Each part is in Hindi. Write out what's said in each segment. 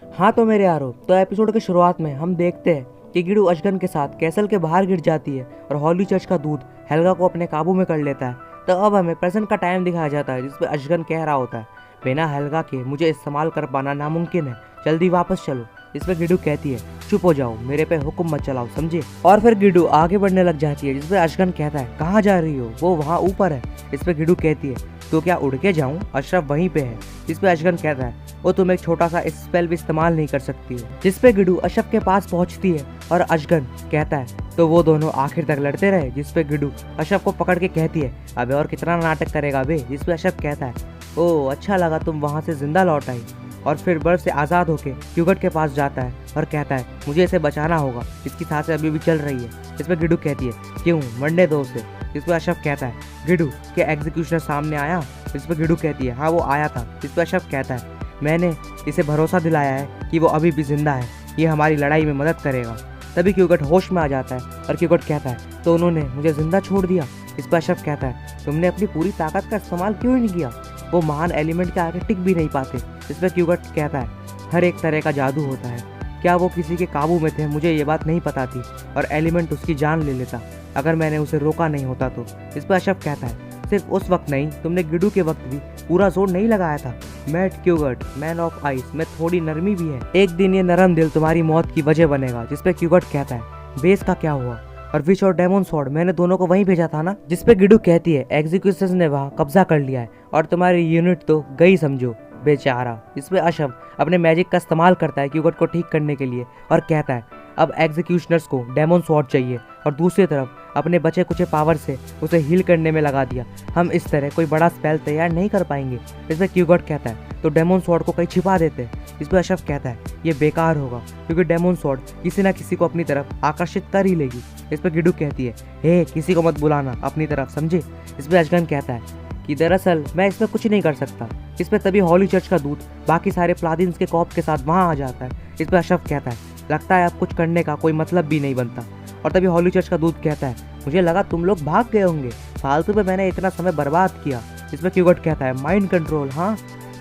हाँ तो मेरे यारो, तो एपिसोड की शुरुआत में हम देखते हैं कि गिडू अशगन के साथ कैसल के बाहर गिर जाती है और हॉली चर्च का दूध हेल्गा को अपने काबू में कर लेता है। तो अब हमें प्रेजेंट का टाइम दिखाया जाता है जिसपे अशगन कह रहा होता है, बिना हेल्गा के मुझे इस्तेमाल कर पाना नामुमकिन है, जल्दी वापस चलो। जिसपे गिडू कहती है, चुप हो जाओ, मेरे पे हुक्म मत चलाओ, समझे। और फिर गिडू आगे बढ़ने लग जाती है जिसपे अशगन कहता है, कहाँ जा रही हो, वो वहाँ ऊपर है। इस पे गिडू कहती है, तो क्या उड़ के जाऊं, अशरफ वहीं पे है। जिसपे अशगन कहता है, वो तुम एक छोटा सा स्पेल भी इस्तेमाल नहीं कर सकती हो। जिसपे गिडू अशरफ के पास पहुंचती है और अशगन कहता है, तो वो दोनों आखिर तक लड़ते रहे। जिसपे गिडू अशरफ को पकड़ के कहती है, अबे और कितना नाटक करेगा बे। जिसपे अशरफ कहता है, ओ अच्छा लगा तुम वहां से जिंदा लौट आई। और फिर बर्फ से आज़ाद होकर क्यूगट के पास जाता है और कहता है, मुझे इसे बचाना होगा, इसकी सांसें अभी भी चल रही है। इस पर गिडू कहती है, क्यों, मरने दो उसे। इस पर अशरफ कहता है, गिडू क्या एग्जीक्यूशनर सामने आया। इस पर गिडू कहती है, हाँ वो आया था। इस पर अशरफ कहता है, मैंने इसे भरोसा दिलाया है कि वो अभी भी जिंदा है, ये हमारी लड़ाई में मदद करेगा। तभी क्यूगट होश में आ जाता है और क्यूगट कहता है, तो उन्होंने मुझे जिंदा छोड़ दिया। इस पर अशरफ कहता है, तुमने अपनी पूरी ताकत का इस्तेमाल क्यों नहीं किया, वो महान एलिमेंट के आगे टिक भी नहीं पाते। इस पर क्यूगट कहता है, हर एक तरह का जादू होता है, क्या वो किसी के काबू में थे, मुझे ये बात नहीं पता थी, और एलिमेंट उसकी जान ले लेता अगर मैंने उसे रोका नहीं होता तो। इस पर अशरफ कहता है, सिर्फ उस वक्त नहीं, तुमने गिडू के वक्त भी पूरा जोर नहीं लगाया था। मैट क्यूगट, मैन ऑफ आइस में थोड़ी नरमी भी है, एक दिन ये नरम दिल तुम्हारी मौत की वजह बनेगा। जिसपे क्यूगट कहता है, बेस का क्या हुआ, और विच और डेमन स्वॉर्ड, मैंने दोनों को वहीं भेजा था ना। जिसपे गिडू कहती है, एग्जीक्यूशंस ने वहाँ कब्जा कर लिया है और तुम्हारी यूनिट तो गई समझो, बेचारा। इसमें अशरफ अपने मैजिक का इस्तेमाल करता है क्यूगट को ठीक करने के लिए और कहता है, अब एग्जीक्यूशनर्स को डेमन स्वॉर्ड चाहिए, और दूसरी तरफ अपने बचे कुछ पावर से उसे हील करने में लगा दिया। हम इस तरह कोई बड़ा स्पेल तैयार नहीं कर पाएंगे। इसमें क्यूगट कहता है, तो डेमन स्वॉर्ड को कहीं छिपा देते हैं। इस पर अशरफ कहता है, ये बेकार होगा क्योंकि डेमन स्वॉर्ड किसी ना किसी को अपनी तरफ आकर्षित कर ही लेगी। इस पर गिडू कहती है, हे किसी को मत बुलाना अपनी तरफ, समझे। इस पर अशगन कहता है कि दरअसल मैं इसमें कुछ नहीं कर सकता। इस पर तभी हॉली चर्च का दूत बाकी सारे प्लादिन्स के कॉप के साथ वहाँ आ जाता है। इस पर अशरफ कहता है, लगता है अब कुछ करने का कोई मतलब भी नहीं बनता। और तभी हॉली चर्च का दूत कहता है, मुझे लगा तुम लोग भाग गए होंगे, फालतू में मैंने इतना समय बर्बाद किया। इसमें क्यूगट कहता है, माइंड कंट्रोल, हाँ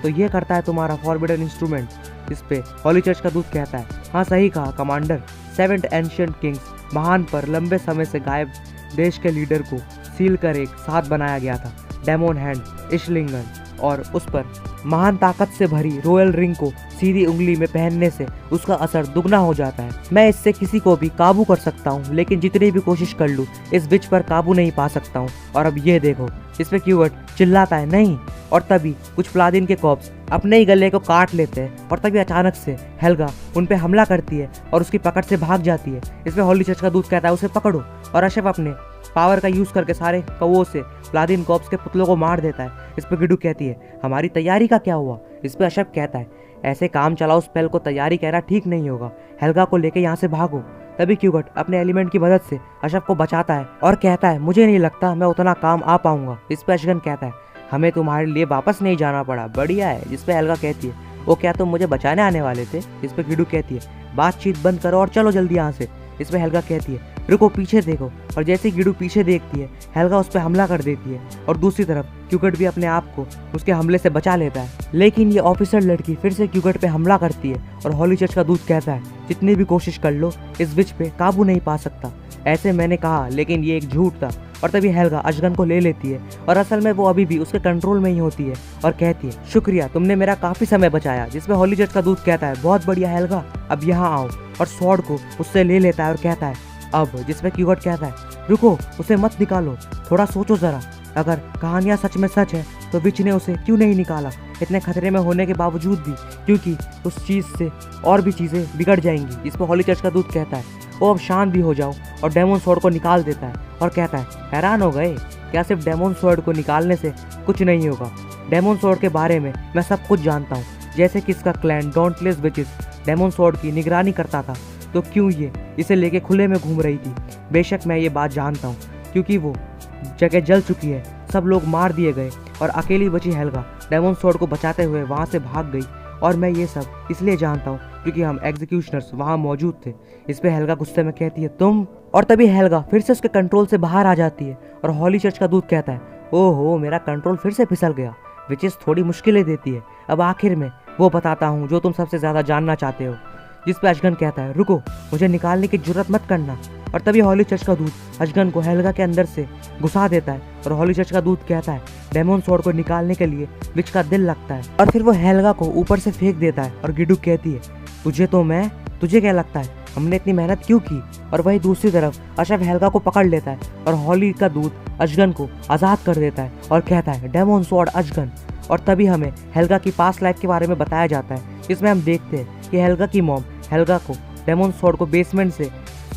तो ये करता है तुम्हारा फॉरबिडन इंस्ट्रूमेंट। इस पे हॉली चर्च का दूत कहता है, हाँ सही कहा कमांडर, 7 एंशिएंट किंग्स महान पर लंबे समय से गायब देश के लीडर को सील कर एक साथ बनाया गया था, डेमोन हैंड इशलिंगन, और उस पर महान ताकत से भरी रॉयल रिंग को सीधी उंगली में पहनने से उसका असर दुगना हो जाता है। मैं इससे किसी को भी काबू कर सकता हूँ, लेकिन जितनी भी कोशिश कर लूँ इस विच पर काबू नहीं पा सकता हूँ। और अब ये देखो। इस पे क्यूगट चिल्लाता है, नहीं। और तभी कुछ प्लादिन के कॉप्स अपने ही गले को काट लेते हैं और तभी अचानक से हेल्गा उन पे हमला करती है और उसकी पकड़ से भाग जाती है। इसमें हॉली चर्च का दूत कहता है, उसे पकड़ो, और अशरफ अपने पावर का यूज करके सारे कौओं से प्लादिन कॉप्स के पुतलों को मार देता है। इस पर गिडू कहती है, हमारी तैयारी का क्या हुआ। इस पर अशरफ कहता है, ऐसे काम चलाओ स्पेल को तैयारी कहना ठीक नहीं होगा, हेल्गा को लेके यहाँ से भागो। तभी क्यूगट अपने एलिमेंट की मदद से अशरफ को बचाता है और कहता है, मुझे नहीं लगता मैं उतना काम आ पाऊंगा। इस पर अशगन कहता है, हमें तुम्हारे लिए वापस नहीं जाना पड़ा, बढ़िया है। जिस पे हेल्गा कहती है, वो क्या तुम मुझे बचाने आने वाले थे। इस पे गिडू कहती है, बातचीत बंद करो और चलो जल्दी यहाँ से। इस पे हेल्गा कहती है, रुको पीछे देखो। और जैसे ही गिडू पीछे देखती है, हेल्गा उस पर हमला कर देती है और दूसरी तरफ क्यूगट भी अपने आप को उसके हमले से बचा लेता है। लेकिन ये ऑफिसर लड़की फिर से क्यूगट पे हमला करती है और हॉली चर्च का दूत कहता है, जितनी भी कोशिश कर लो इस विच पे काबू नहीं पा सकता। ऐसे मैंने कहा, लेकिन ये एक झूठ था। और तभी हेल्गा अशगन को ले लेती है और असल में वो अभी भी उसके कंट्रोल में ही होती है और कहती है, शुक्रिया, तुमने मेरा काफी समय बचाया। जिसमें हॉली चर्च का दूत कहता है, बहुत बढ़िया हेल्गा, अब यहाँ आओ, और स्वॉर्ड को उससे ले लेता है और कहता है, अब। जिसमें क्यूगट कहता है, रुको, उसे मत निकालो, थोड़ा सोचो जरा, अगर कहानियाँ सच में सच है तो विच ने उसे क्यों नहीं निकाला, इतने खतरे में होने के बावजूद भी, क्योंकि उस चीज़ से और भी चीज़ें बिगड़ जाएंगी। इस पर हॉली चर्च का दूत कहता है, वो अब शांत भी हो जाओ, और डेमन स्वॉर्ड को निकाल देता है और कहता है, हैरान हो गए क्या, सिर्फ डेमन स्वॉर्ड को निकालने से कुछ नहीं होगा। डेमन स्वॉर्ड के बारे में मैं सब कुछ जानता हूँ, जैसे कि इसका clan dauntless witches demon sword की निगरानी करता था, तो क्यों ये इसे लेके खुले में घूम रही थी। बेशक मैं ये बात जानता हूँ, क्योंकि वो जगह जल चुकी है, सब लोग मार दिए गए और अकेली बची हेल्गा डेमन स्वॉर्ड को बचाते हुए वहाँ से भाग गई। और मैं ये सब इसलिए जानता हूँ क्योंकि हम एग्जीक्यूशनर्स वहाँ मौजूद थे। इस पे हेल्गा गुस्से में कहती है, तुम। और तभी हेल्गा फिर से उसके कंट्रोल से बाहर आ जाती है और हॉली चर्च का दूत कहता है, ओहो, मेरा कंट्रोल फिर से फिसल गया। विचेस थोड़ी मुश्किलें देती है, अब आखिर में वो बताता हूँ जो तुम सबसे ज़्यादा जानना चाहते हो। जिस पे अशगन कहता है रुको, मुझे निकालने की जरूरत मत करना। और तभी हॉली चर्च का दूत अशगन को हेल्गा के अंदर से घुसा देता है और हॉली चर्च का दूत कहता है डेमन स्वॉर्ड को निकालने के लिए विच का दिल लगता है। और फिर वो हेल्गा को ऊपर से फेंक देता है और गिडू कहती है तुझे क्या लगता है हमने इतनी मेहनत क्यों की। और वही दूसरी तरफ अशफ हेल्गा को पकड़ लेता है और हॉली का दूत अशगन को आज़ाद कर देता है और कहता है डेमन स्वॉर्ड अशगन। और तभी हमें हेल्गा की पास्ट लाइफ के बारे में बताया जाता है, जिसमें हम देखते हैं कि हेल्गा की मॉम हेल्गा को डेमन स्वॉर्ड को बेसमेंट से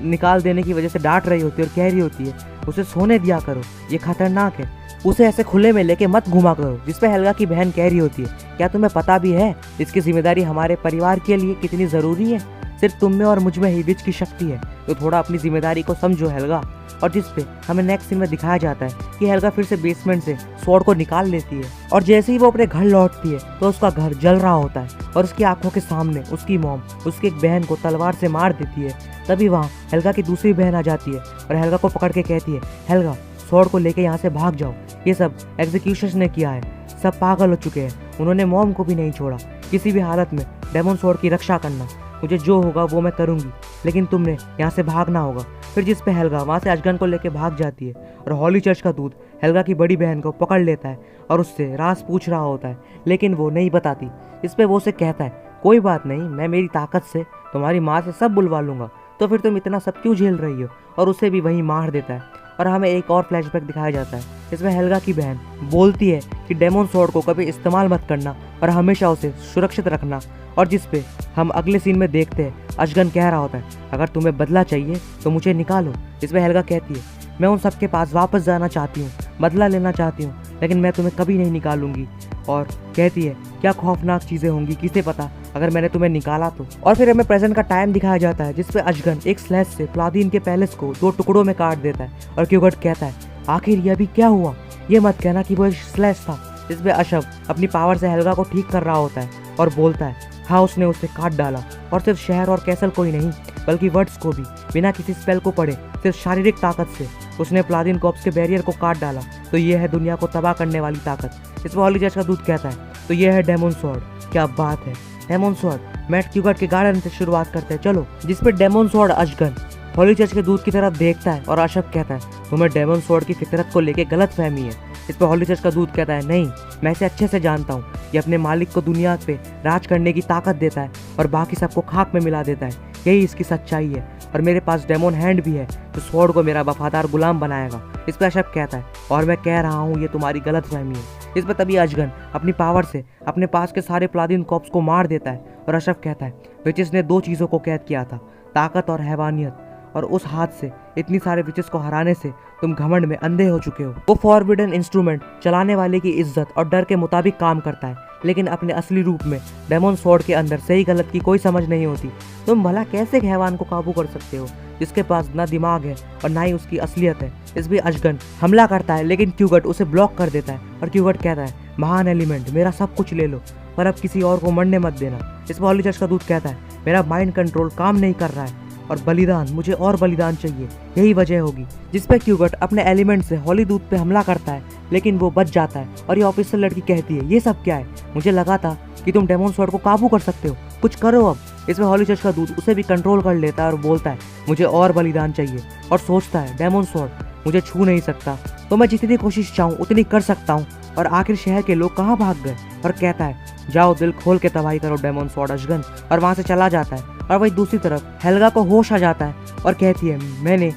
निकाल देने की वजह से डांट रही होती है और कह रही होती है उसे सोने दिया करो, ये खतरनाक है, उसे ऐसे खुले में लेके मत घुमा करो। जिसपे हेल्गा की बहन कह रही होती है क्या तुम्हें पता भी है इसकी जिम्मेदारी हमारे परिवार के लिए कितनी ज़रूरी है, सिर्फ तुम में और मुझ में ही विच की शक्ति है, तो थोड़ा अपनी जिम्मेदारी को समझो हेल्गा। और जिसपे हमें नेक्स्ट सीन में दिखाया जाता है कि हेल्गा फिर से बेसमेंट से स्वॉर्ड को निकाल लेती है और जैसे ही वो अपने घर लौटती है तो उसका घर जल रहा होता है और उसकी आंखों के सामने उसकी मॉम उसकी एक बहन को तलवार से मार देती है। तभी वहाँ हेल्गा की दूसरी बहन आ जाती है और हेल्गा को पकड़ के कहती है हेल्गा स्वॉर्ड को लेके यहाँ से भाग जाओ, ये सब एग्जीक्यूशन ने किया है, सब पागल हो चुके हैं, उन्होंने मॉम को भी नहीं छोड़ा, किसी भी हालत में डेमन स्वॉर्ड की रक्षा करना, मुझे जो होगा वो मैं करूँगी, लेकिन तुमने यहाँ से भागना होगा। फिर जिस पे हेल्गा वहाँ से अशगन को लेके भाग जाती है और हॉली चर्च का दूत हेल्गा की बड़ी बहन को पकड़ लेता है और उससे राज पूछ रहा होता है, लेकिन वो नहीं बताती। इस पे वो उसे कहता है कोई बात नहीं, मैं मेरी ताकत से तुम्हारी माँ से सब बुलवा लूँगा, तो फिर तुम इतना सब क्यों झेल रही हो, और उसे भी वहीं मार देता है। और हमें एक और फ्लैशबैक दिखाया जाता है, इसमें हेल्गा की बहन बोलती है कि डेमन स्वॉर्ड को कभी इस्तेमाल मत करना और हमेशा उसे सुरक्षित रखना। और जिस पे हम अगले सीन में देखते हैं अशगन कह रहा होता है अगर तुम्हें बदला चाहिए तो मुझे निकालो। इसमें हेल्गा कहती है मैं उन सबके पास वापस जाना चाहती हूँ, बदला लेना चाहती हूँ, लेकिन मैं तुम्हें कभी नहीं निकालूंगी। और कहती है क्या खौफनाक चीज़ें होंगी, किसे पता अगर मैंने तुम्हें निकाला तो। और फिर हमें प्रेजेंट का टाइम दिखाया जाता है जिसपे अशगन एक स्लेज से प्लादीन के पैलेस को 2 टुकड़ों में काट देता है और क्यूगट कहता है आखिर ये अभी क्या हुआ, ये मत कहना कि वो एक स्लेज था। जिसपे अशफ अपनी पावर से हेल्गा को ठीक कर रहा होता है और बोलता है हाँ उसने उसे काट डाला, और सिर्फ शहर और कैसल को ही नहीं बल्कि वर्ड्स को भी, बिना किसी स्पेल को पढ़े सिर्फ शारीरिक ताकत से उसने प्लादीन कॉर्प्स के बैरियर को काट डाला। तो ये है दुनिया को तबाह करने वाली ताकत। इसमें हॉली चर्च का दूत कहता है तो ये है डेमन स्वॉर्ड। क्या बात है, डेमन स्वॉर्ड। मैट क्यूगट के गार्डन से शुरुआत करते हैं चलो। जिसपे डेमन स्वॉर्ड अशगन हॉली चर्च के दूत की तरफ देखता है और अशफ कहता है तुम्हें डेमन स्वॉर्ड की फितरत को लेकर गलत फहमी है। इस पर हॉली चर्च का दूत कहता है नहीं, मैं इसे अच्छे से जानता हूँ, ये अपने मालिक को दुनिया पे राज करने की ताकत देता है और बाकी सबको खाक में मिला देता है, यही इसकी सच्चाई है। और मेरे पास डेमन हैंड भी है जो स्वॉर्ड को मेरा वफादार गुलाम बनाएगा। इस पर अशफ कहता है और मैं कह रहा हूँ ये तुम्हारी गलत फहमी है। इस पर तभी अशगन अपनी पावर से अपने पास के सारे प्लादीन कॉर्प्स को मार देता है और अशफ कहता है विचेस ने 2 चीज़ों को कैद किया था, ताकत और हैवानियत, और उस हाथ से इतनी सारे विचेस को हराने से तुम घमंड में अंधे हो चुके हो। वो फॉरबिडन इंस्ट्रूमेंट चलाने वाले की इज्जत और डर के मुताबिक काम करता है, लेकिन अपने असली रूप में डेमन स्वॉर्ड के अंदर सही गलत की कोई समझ नहीं होती। तुम भला कैसे एक हैवान को काबू कर सकते हो जिसके पास ना दिमाग है और ना ही उसकी असलियत है। इस भी अशगन हमला करता है लेकिन क्यूगट उसे ब्लॉक कर देता है और क्यूगट कहता है महान एलिमेंट मेरा सब कुछ ले लो पर अब किसी और को मरने मत देना। इस पर हॉली चर्च का दूत कहता है मेरा माइंड कंट्रोल काम नहीं कर रहा है और बलिदान, मुझे और बलिदान चाहिए, यही वजह होगी। जिस पे क्यूगट अपने एलिमेंट से हॉली दूत पे हमला करता है लेकिन वो बच जाता है और ये ऑफिसर लड़की कहती है ये सब क्या है, मुझे लगा था कि तुम डेमन स्वॉर्ड को काबू कर सकते हो, कुछ करो अब। इसमें हॉली चर्च का दूत उसे भी कंट्रोल कर लेता है और बोलता है मुझे और बलिदान चाहिए, और सोचता है डेमन स्वॉर्ड मुझे छू नहीं सकता, तो मैं जितनी कोशिश चाहूँ उतनी कर सकता हूँ। और आखिर शहर के लोग कहाँ भाग गए, और कहता है जाओ दिल खोल के तबाही करो डेमन स्वॉर्ड अशगन, और वहाँ से चला जाता है। और वही दूसरी तरफ हेल्गा को होश आ जाता है और कहती है मैंने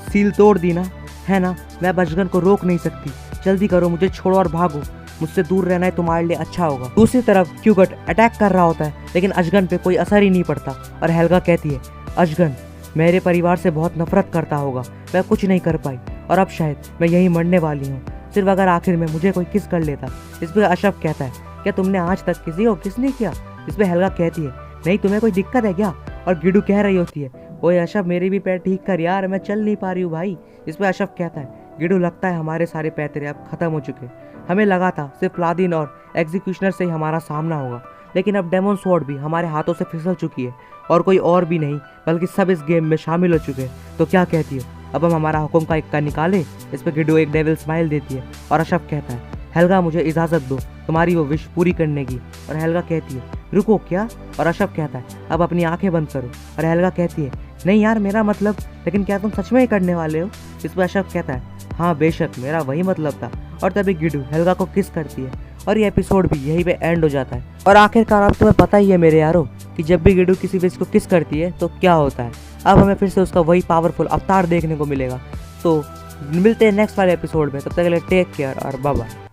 सील तोड़ दी ना, है ना, मैं अब अशगन को रोक नहीं सकती, जल्दी करो, मुझे छोड़ो और भागो, मुझसे दूर रहना है तुम्हारे लिए अच्छा होगा। दूसरी तरफ क्यूगट अटैक कर रहा होता है लेकिन अशगन पे कोई असर ही नहीं पड़ता और हेल्गा कहती है अशगन मेरे परिवार से बहुत नफरत करता होगा, मैं कुछ नहीं कर पाई और अब शायद मैं यहीं मरने वाली हूँ, सिर्फ अगर आखिर में मुझे कोई किस कर लेता। इस पर अशफ कहता है क्या तुमने आज तक किसी को किस नहीं किया। इस पर हेल्गा कहती है नहीं, तुम्हें कोई दिक्कत है क्या। और गिडू कह रही होती है ओए अशफ मेरी भी पैर ठीक कर यार, मैं चल नहीं पा रही हूँ भाई। इस पर अशफ कहता है गिडू लगता है हमारे सारे पैर तेरे अब खत्म हो चुके, हमें लगा था सिर्फ प्लादीन और एग्जीक्यूशनर से ही हमारा सामना होगा, लेकिन अब डेमन स्वॉर्ड भी हमारे हाथों से फिसल चुकी है और कोई और भी नहीं बल्कि सब इस गेम में शामिल हो चुके हैं। तो क्या कहती हो अब हम हमारा हुक्म का इक्का निकाले। इस पर गिडू एक डेविल स्माइल देती है और अशफ कहता है हेल्गा मुझे इजाज़त दो तुम्हारी वो विश पूरी करने की। और हेल्गा कहती है रुको क्या। और अशरफ कहता है अब अपनी आंखें बंद करो। और हेल्गा कहती है नहीं यार मेरा मतलब, लेकिन क्या तुम सच में ही करने वाले हो। इस पर अशरफ कहता है हाँ बेशक मेरा वही मतलब था। और तभी गिडू हेल्गा को किस करती है और ये एपिसोड भी यहीं पे एंड हो जाता है। और आखिरकार अब तुम्हें पता ही है मेरे यारों कि जब भी गिडू किसी विश को किस करती है तो क्या होता है। अब हमें फिर से उसका वही पावरफुल अवतार देखने को मिलेगा। तो मिलते हैं नेक्स्ट वाले एपिसोड में, तब तक के लिए टेक केयर और बाय बाय।